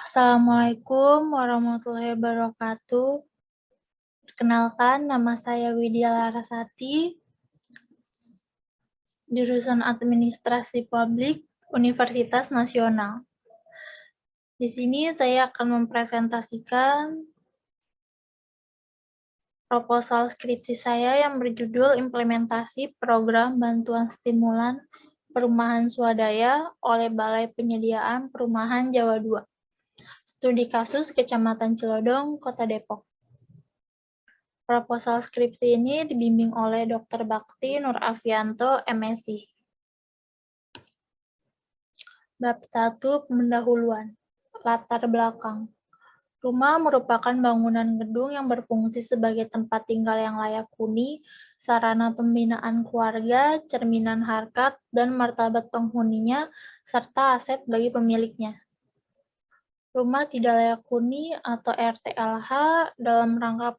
Assalamualaikum warahmatullahi wabarakatuh. Perkenalkan, nama saya Widya Larasati, jurusan Administrasi Publik, Universitas Nasional. Di sini saya akan mempresentasikan proposal skripsi saya yang berjudul Implementasi Program Bantuan Stimulan Perumahan Swadaya oleh Balai Penyediaan Perumahan Jawa II. Studi kasus Kecamatan Cilodong, Kota Depok. Proposal skripsi ini dibimbing oleh Dr. Bakti Nur Afianto, MSc. Bab 1, Pendahuluan. Latar belakang. Rumah merupakan bangunan gedung yang berfungsi sebagai tempat tinggal yang layak huni, sarana pembinaan keluarga, cerminan harkat dan martabat penghuninya, serta aset bagi pemiliknya. Rumah tidak layak huni atau RTLH dalam rangka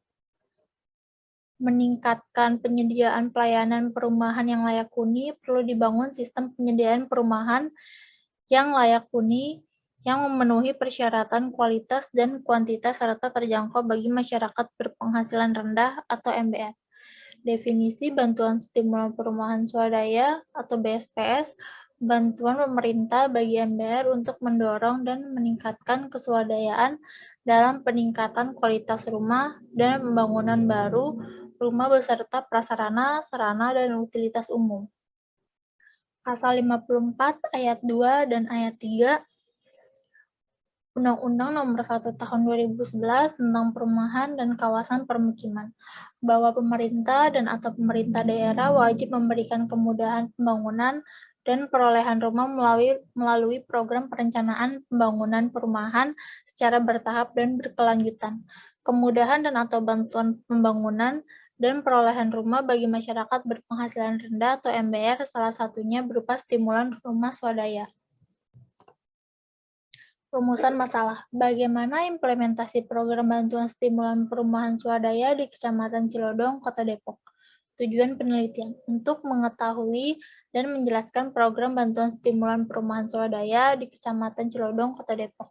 meningkatkan penyediaan pelayanan perumahan yang layak huni, perlu dibangun sistem penyediaan perumahan yang layak huni yang memenuhi persyaratan kualitas dan kuantitas serta terjangkau bagi masyarakat berpenghasilan rendah atau MBR. Definisi Bantuan Stimulan Perumahan Swadaya atau BSPS, bantuan pemerintah bagi MBR untuk mendorong dan meningkatkan keswadayaan dalam peningkatan kualitas rumah dan pembangunan baru rumah beserta prasarana, sarana, dan utilitas umum. Pasal 54 ayat 2 dan ayat 3 Undang-Undang Nomor 1 Tahun 2011 tentang Perumahan dan Kawasan Permukiman, bahwa pemerintah dan atau pemerintah daerah wajib memberikan kemudahan pembangunan dan perolehan rumah melalui program perencanaan pembangunan perumahan secara bertahap dan berkelanjutan. Kemudahan dan atau bantuan pembangunan dan perolehan rumah bagi masyarakat berpenghasilan rendah atau MBR, salah satunya berupa stimulan rumah swadaya. Rumusan masalah. Bagaimana implementasi program bantuan stimulan perumahan swadaya di Kecamatan Cilodong, Kota Depok? Tujuan penelitian untuk mengetahui dan menjelaskan program bantuan stimulan perumahan swadaya di Kecamatan Cilodong, Kota Depok.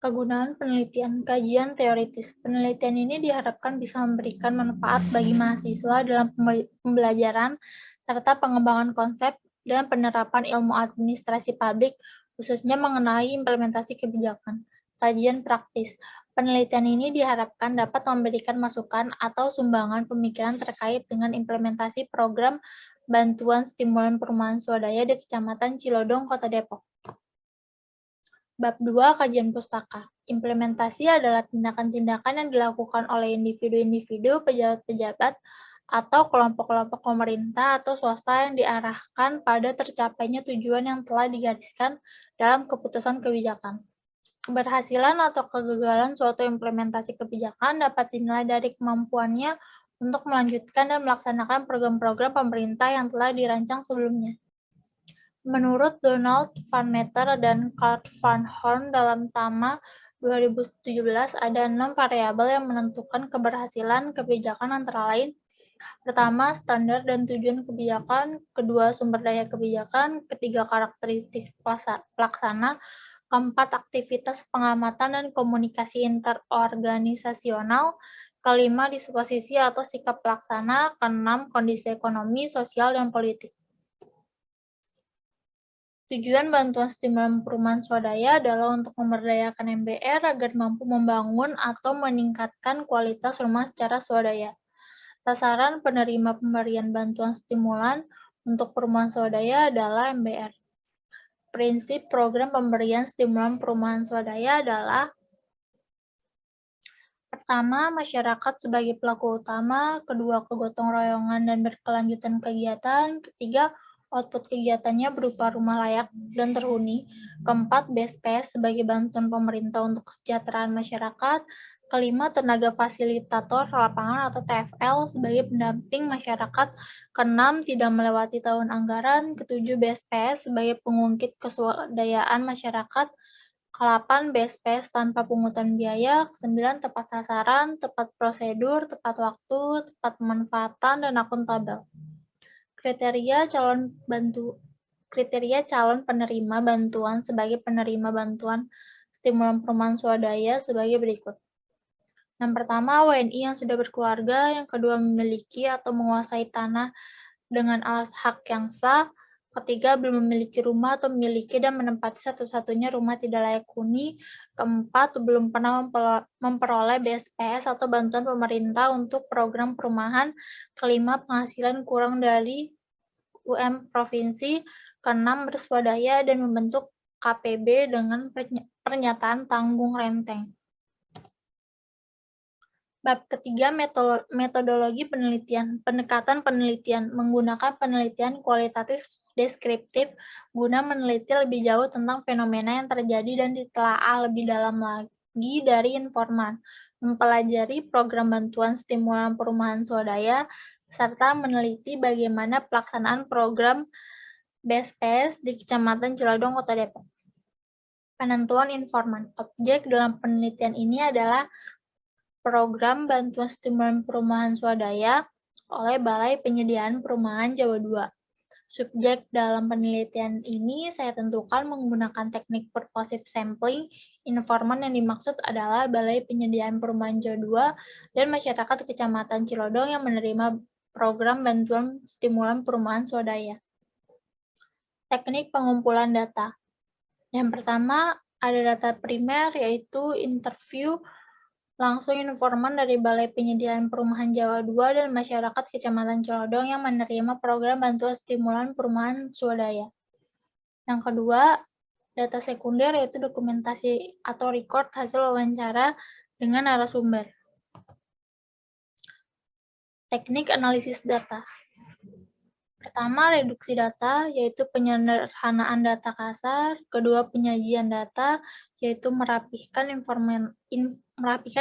Kegunaan penelitian, kajian teoritis. Penelitian ini diharapkan bisa memberikan manfaat bagi mahasiswa dalam pembelajaran serta pengembangan konsep dan penerapan ilmu administrasi publik, khususnya mengenai implementasi kebijakan. Kajian praktis. Penelitian ini diharapkan dapat memberikan masukan atau sumbangan pemikiran terkait dengan implementasi program bantuan stimulan perumahan swadaya di Kecamatan Cilodong, Kota Depok. Bab 2, Kajian Pustaka. Implementasi adalah tindakan-tindakan yang dilakukan oleh individu-individu, pejabat-pejabat, atau kelompok-kelompok pemerintah atau swasta yang diarahkan pada tercapainya tujuan yang telah digariskan dalam keputusan kebijakan. Keberhasilan atau kegagalan suatu implementasi kebijakan dapat dinilai dari kemampuannya untuk melanjutkan dan melaksanakan program-program pemerintah yang telah dirancang sebelumnya. Menurut Donald Van Meter dan Kurt Van Horn dalam TAMA 2017, ada 6 variabel yang menentukan keberhasilan kebijakan antara lain: pertama, standar dan tujuan kebijakan; kedua, sumber daya kebijakan; ketiga, karakteristik pelaksana; keempat, aktivitas pengamatan dan komunikasi interorganisasional; kelima, disposisi atau sikap pelaksana; keenam, kondisi ekonomi, sosial, dan politik. Tujuan bantuan stimulan perumahan swadaya adalah untuk memberdayakan MBR agar mampu membangun atau meningkatkan kualitas rumah secara swadaya. Sasaran penerima pemberian bantuan stimulan untuk perumahan swadaya adalah MBR. Prinsip program pemberian stimulan perumahan swadaya adalah: pertama, masyarakat sebagai pelaku utama; kedua, kegotong royongan dan berkelanjutan kegiatan; ketiga, output kegiatannya berupa rumah layak dan terhuni; keempat, BSPS sebagai bantuan pemerintah untuk kesejahteraan masyarakat; kelima, tenaga fasilitator lapangan atau TFL sebagai pendamping masyarakat; keenam, tidak melewati tahun anggaran; ketujuh, BSPS sebagai pengungkit keswadayaan masyarakat; ke-8, BSPS tanpa pungutan biaya; ke-9, tepat sasaran, tepat prosedur, tepat waktu, tepat pemanfaatan, dan akuntabel. Kriteria calon kriteria calon penerima bantuan sebagai penerima bantuan stimulan perumahan swadaya sebagai berikut. Yang pertama, WNI yang sudah berkeluarga. Yang kedua, memiliki atau menguasai tanah dengan alas hak yang sah. Ketiga, belum memiliki rumah atau memiliki dan menempati satu-satunya rumah tidak layak huni. Keempat, belum pernah memperoleh BSPS atau bantuan pemerintah untuk program perumahan. Kelima, penghasilan kurang dari UM provinsi. Keenam, berswadaya dan membentuk KPB dengan pernyataan tanggung renteng. Bab ketiga, metodologi penelitian. Pendekatan penelitian menggunakan penelitian kualitatif deskriptif guna meneliti lebih jauh tentang fenomena yang terjadi dan ditelaah lebih dalam lagi dari informan, mempelajari program bantuan stimulan perumahan swadaya, serta meneliti bagaimana pelaksanaan program BSPS di Kecamatan Ciladong, Kota Depok. Penentuan informan. Objek dalam penelitian ini adalah program bantuan stimulan perumahan swadaya oleh Balai Penyediaan Perumahan Jawa II. Subjek dalam penelitian ini saya tentukan menggunakan teknik purposive sampling. Informan yang dimaksud adalah Balai Penyediaan Perumahan Jawa II dan masyarakat Kecamatan Cilodong yang menerima program bantuan stimulan perumahan swadaya. Teknik pengumpulan data. Yang pertama, ada data primer, yaitu interview langsung informan dari Balai Penyediaan Perumahan Jawa II dan masyarakat Kecamatan Cilodong yang menerima program bantuan stimulan perumahan swadaya. Yang kedua, data sekunder, yaitu dokumentasi atau record hasil wawancara dengan narasumber. Teknik analisis data. Pertama, reduksi data, yaitu penyederhanaan data kasar. Kedua, penyajian data, yaitu merapikan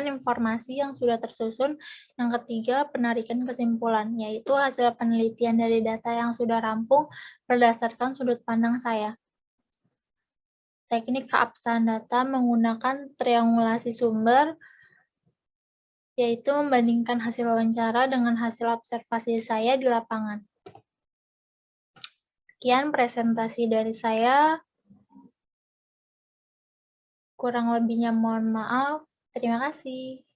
informasi yang sudah tersusun. Yang ketiga, penarikan kesimpulan, yaitu hasil penelitian dari data yang sudah rampung berdasarkan sudut pandang saya. Teknik keabsahan data menggunakan triangulasi sumber, yaitu membandingkan hasil wawancara dengan hasil observasi saya di lapangan. Sekian presentasi dari saya. Kurang lebihnya mohon maaf. Terima kasih.